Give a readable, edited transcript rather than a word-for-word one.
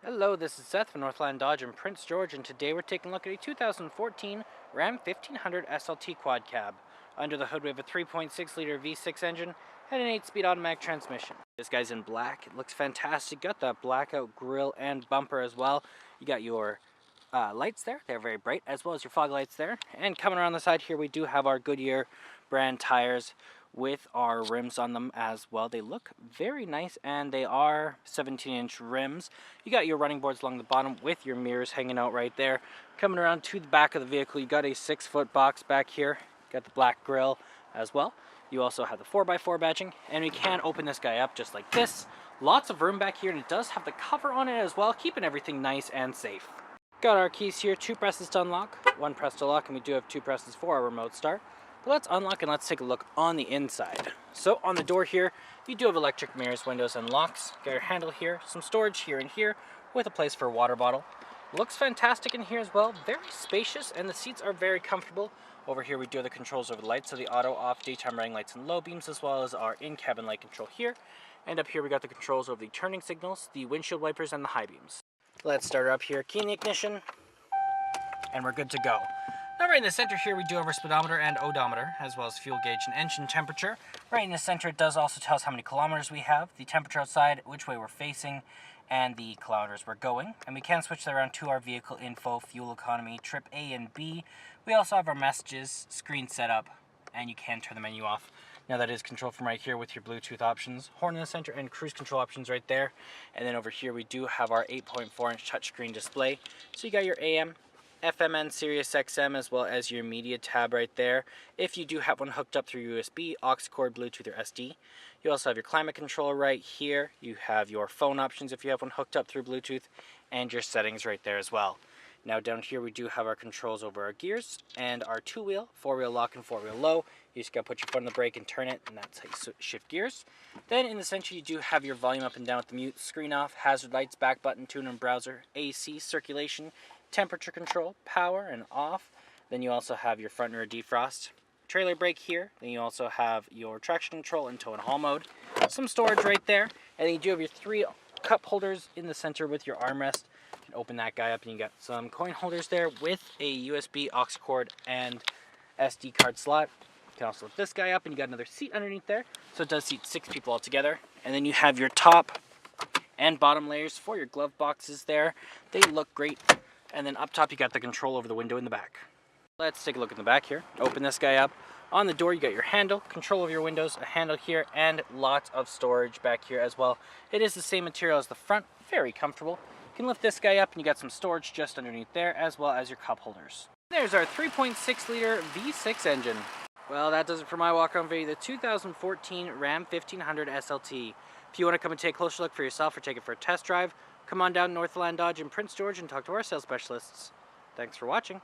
Hello, this is Seth from Northland Dodge in Prince George, and today we're taking a look at a 2014 Ram 1500 SLT quad cab. Under the hood we have a 3.6 liter V6 engine and an 8-speed automatic transmission. This guy's in black. It looks fantastic. Got that blackout grille and bumper as well. You got your lights there. They're very bright, as well as your fog lights there. And coming around the side here we do have our Goodyear brand tires with our rims on them as well. They look very nice, and they are 17-inch rims. You got your running boards along the bottom with your mirrors hanging out right there. Coming around to the back of the vehicle, you got a 6-foot box back here. Got the black grille as well. You also have the 4x4 badging, and we can open this guy up just like this. Lots of room back here, and it does have the cover on it as well, keeping everything nice and safe. Got our keys here, 2 presses to unlock, 1 press to lock, and we do have 2 presses for our remote start. But let's unlock and let's take a look on the inside. So on the door here, you do have electric mirrors, windows, and locks. Got your handle here, some storage here and here, with a place for a water bottle. Looks fantastic in here as well, very spacious, and the seats are very comfortable. Over here we do have the controls over the lights, so the auto, off, daytime running lights, and low beams, as well as our in-cabin light control here. And up here we got the controls over the turning signals, the windshield wipers, and the high beams. Let's start her up here, key in the ignition, and we're good to go. Now right in the center here we do have our speedometer and odometer, as well as fuel gauge and engine temperature. Right in the center it does also tell us how many kilometers we have, the temperature outside, which way we're facing, and the kilometers we're going. And we can switch that around to our vehicle info, fuel economy, trip A and B. We also have our messages screen set up, and you can turn the menu off. Now that is controlled from right here with your Bluetooth options, horn in the center, and cruise control options right there. And then over here we do have our 8.4-inch touchscreen display. So you got your AM, FM, and Sirius XM, as well as your media tab right there. If you do have one hooked up through USB, aux cord, Bluetooth, or SD. You also have your climate controller right here. You have your phone options if you have one hooked up through Bluetooth, and your settings right there as well. Now down here we do have our controls over our gears and our 2-wheel, 4-wheel lock, and 4-wheel low. You just gotta put your foot on the brake and turn it, and that's how you shift gears. Then in the center you do have your volume up and down with the mute, screen off, hazard lights, back button, tune and browser, AC, circulation, temperature control, power, and off. Then you also have your front and rear defrost, trailer brake here. Then you also have your traction control and tow and haul mode, some storage right there, and then you do have your 3 cup holders in the center with your armrest. You can open that guy up and you got some coin holders there with a USB aux cord and SD card slot. You can also lift this guy up and you got another seat underneath there, so it does seat 6 people all together. And then you have your top and bottom layers for your glove boxes there. They look great. And then up top you got the control over the window in the back. Let's take a look in the back here. Open this guy up. On the door you got your handle, control of your windows, a handle here, and lots of storage back here as well. It is the same material as the front, very comfortable. You can lift this guy up and you got some storage just underneath there, as well as your cup holders. There's our 3.6 liter V6 engine. Well, that does it for my walk around video, the 2014 Ram 1500 SLT. If you want to come and take a closer look for yourself or take it for a test drive, come on down to Northland Dodge in Prince George and talk to our sales specialists. Thanks for watching.